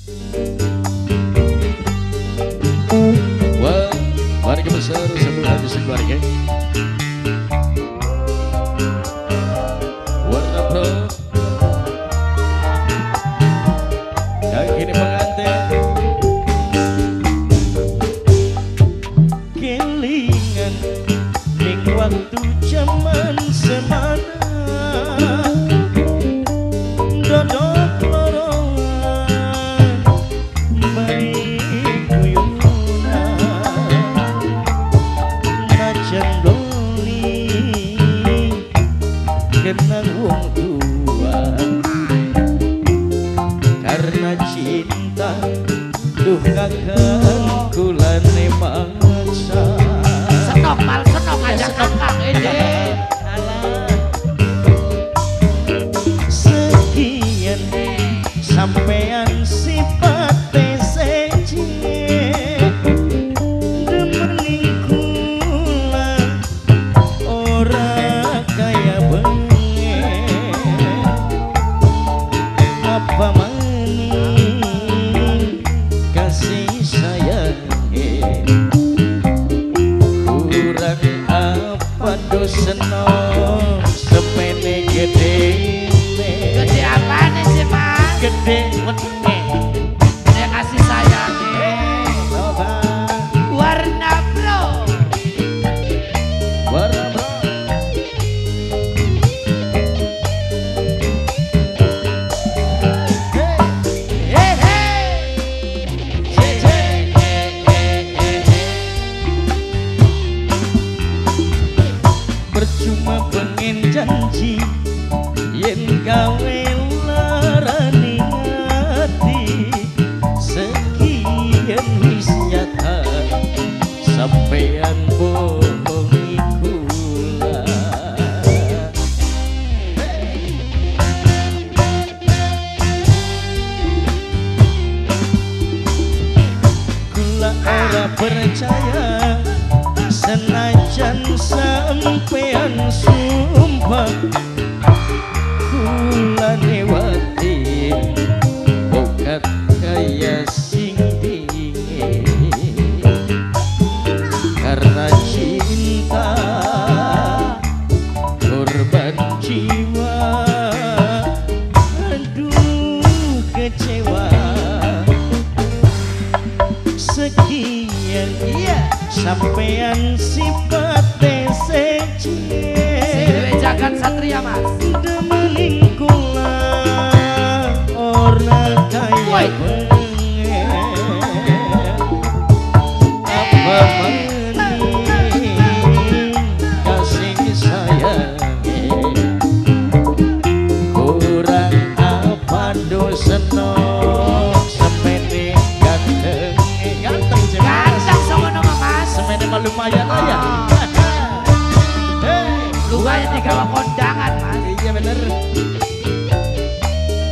Wah, keluarga besar sebelah di keluarga. Warna pro. Dan kini pengantin. Kelingan ning waktu zaman semana. Dodok loroan baik guyunan najan doli kenang wong tua karena cinta duh kakang kulane maksa senok aja kakang ini sampean sifat PCJ demening kula ora kaya bengen apa maning kasih sayangnya kurang apa doseno sepene gede apa nih sih mas gede wetenge saya kasih sayangnya warna bro warna bro percuma pengen janji yen gawe larani hati sekian wis nyata sampean bohongi kula kula ora percaya senajan sampean sumpah kula lewatin bokat kaya sing dingin karena cinta korban jiwa aduh kecewa sekian sampean sifat TCJ jagat satria mas demening kula ora kaya bengen apa maning kasih sayangnya kurang apa doseno semene ganteng sama nama mas semene mah lumayan aja luganya di kawah kondangan mas iya bener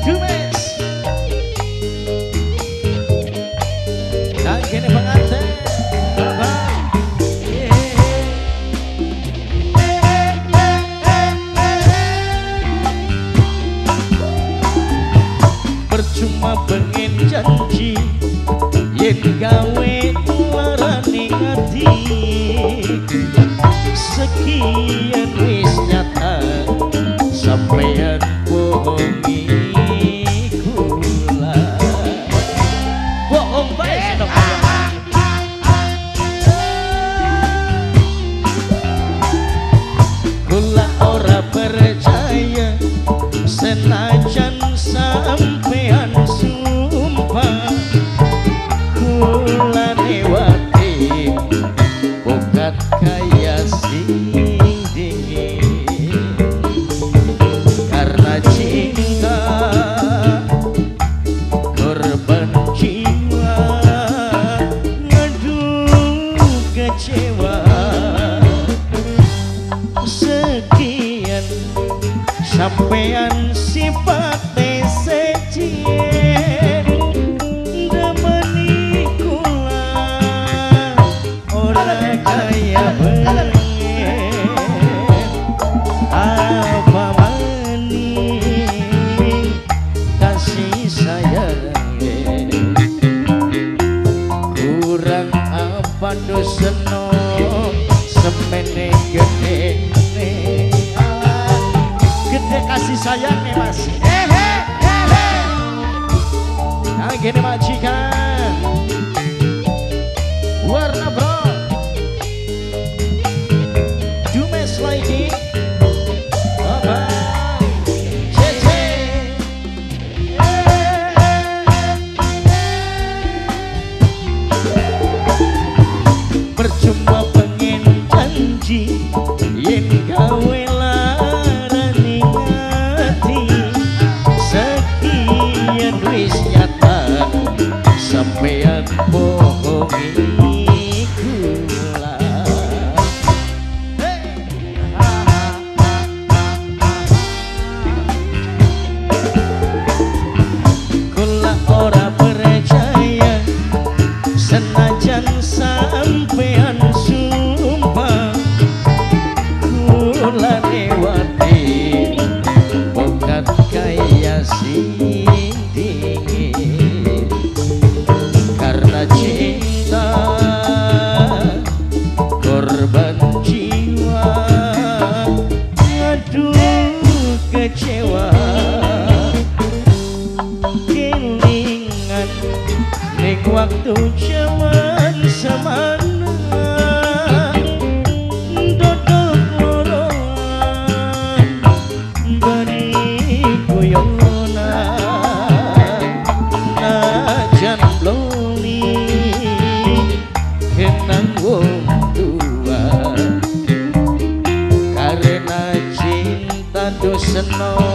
Jumes dan kini pengantin percuma pengen janji yen gawe larani hati sekian wis nyata sampean bohongi kula bohong bae senok kula ora percaya senajan sampean sumpah kula lewati bokat kaya sing waduh seneng semene gede gede kasih sayang nih mas. Nah gini majikan warna bro Dumes lagi percuma pengen janji yen gawe larani hati sekian wis nyata sampean bohongi kula. Kula ora percaya senajan sampean sumpah kula lewati bukan kaya sing dingin karena cinta korban jiwa. Aduh kecewa kelingan ning waktu zaman semana dodok loroan bari kuyona najan loli kenang wong tua karena cinta doseno